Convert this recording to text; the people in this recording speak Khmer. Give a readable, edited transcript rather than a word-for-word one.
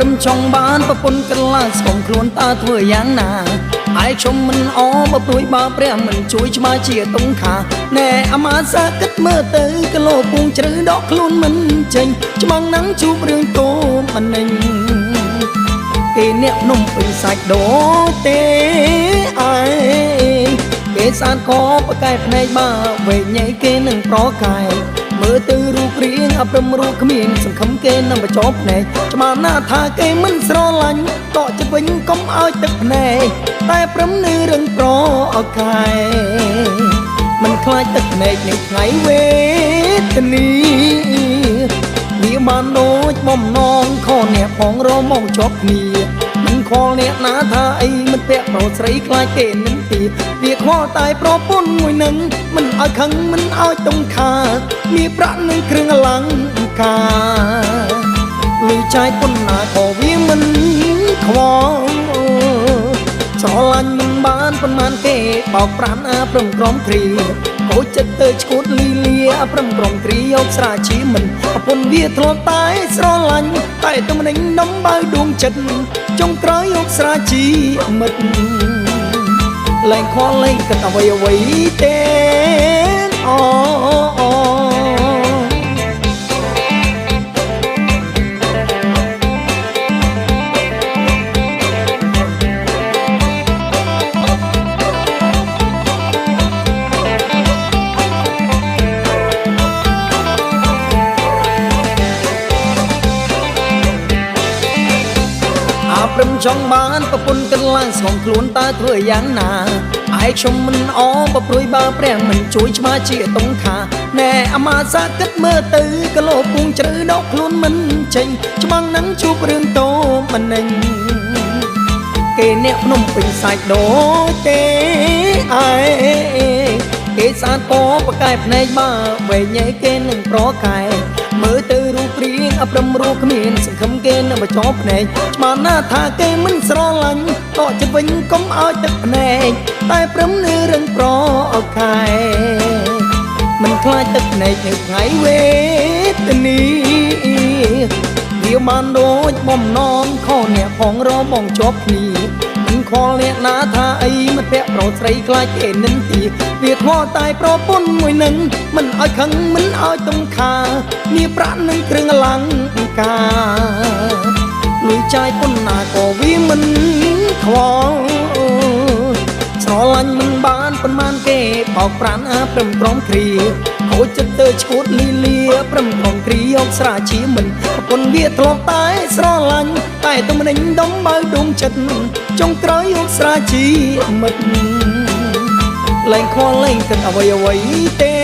ព្រមចង់បានប្រពន្ធកន្លងស្គមខ្លួនតើធ្វើយ៉ាងណាហើយខ្ញុំមិនអបើព្រួយបើព្រះមិនជួយឆ្មាជាតុងខាណែអាមាសាគិតមើលទៅគីឡូពងជ្រៅដកខ្លួនមិនចេញច្បងណាំងជួបរឿងតូមិននិញគេអ្នកភ្នំពេញសាច់ដូទេអើយគេស្អាតក៏ប្រកែកភ្នែកបើវែងញ៉ៃគេនឹងប្រកែកមើលទៅរូបរាងអព្រឹមរូបគ្មានសង្ឃឹមគេនឹងបញ្ចប់ភ្នែកច្បាស់ណាស់ថាគេមិនស្រឡាញ់តក់ចិត្តវិញកុំឲ្យទឹកភ្នែកតែព្រមនៅរឿងប្រអកែមិនខ្លាចទឹកភ្នែកនៅថ្ងៃវេទនីវាបានដូចបំណងខអ្នកផងរមកជាប់គ្នាមិនខលអ្នកណាថាអីមិនពាក់ប្រុសស្រីខ្លាចគេនឹងទីវាខ្វល់តែប្រពន្ធមួយនឹងមិនឲ្យខឹងមិនឲ្យតុងខាមានប្រាក់នឹងគ្រឿងអលង្ការលុយចាយប៉ុណ្ណាក៏វាមិនខ្វល់ស្រឡាញ់មិនបានប៉ុន្មានទេបោកប្រានអាព្រមក្រំគ្រាកូចចិត្តទៅឈួតលីលាព្រមក្រំគ្រាយកស្រាជីមិនប្រពន្ធវាធ្លាប់តែស្រឡាញ់តែទំនិញនំបើដួងចិត្តចុងក្រោយយកស្រាជីមិត្តលែងខលលែងគិតអ្វីទេព្រមចង់បានប្រពន្ធកន្លងស្គមខ្លួនតើធ្វើយ៉ាងណាហើយខ្ញុំមិនអបើព្រួយបើព្រះមិនជួយឆ្មាជាតុងខាណែអាមាសាគិតមើលទៅគីឡូពងជ្រៅដកខ្លួនមិនចេញច្បាំងនឹងជួបរឿងតូមិននិញគេអ្នកភ្នំពេញសាច់ដូទេអើយគេស្អាតក៏ប្រកែកភ្នែកបើវែងញ៉ៃគេនឹងប្រកែកមើលទៅរូបរាងអព្រឹមរូបគ្មានសង្ឃឹមគេនឹងបញ្ចប់ភ្នែកច្បាស់ណាស់ថាគេមិនស្រឡាញ់តក់ចិត្តវិញកុំឲ្យទឹកភ្នែកតែព្រមនៅរឿងប្រអកែមិនខ្លាចទឹកភ្នែកនៅថ្ងៃវេទនីវាបានដូចបំណងខអ្នកផងរមកជាប់គ្នាមិនខលអ្នកណាថាអីមិនពាក់ប្រុសស្រីខ្លាចគេនិនទាវាខ្វល់តែប្រពន្ធមួយនឹងមិនឲ្យខឹងមិនឲ្យតុងខាមានប្រាក់នឹងគ្រឿងអលង្ការលុយចាយប៉ុណ្ណាក៏វាមិនខ្វល់ស្រឡាញ់មិនបានប៉ុន្មានគេបោកប្រានអាព្រមក្រំគ្រាខូចចិត្តទៅឈួតលីលាព្រមក្រំគ្រាយកស្រាជាមិនប្រពន្ធវាធ្លាប់តែស្រឡាញ់តែទំនិញដុំបើដួងចិត្តចុងក្រោយយកស្រាជាមិត្តលែងខលលែងគិតអ្វីទេ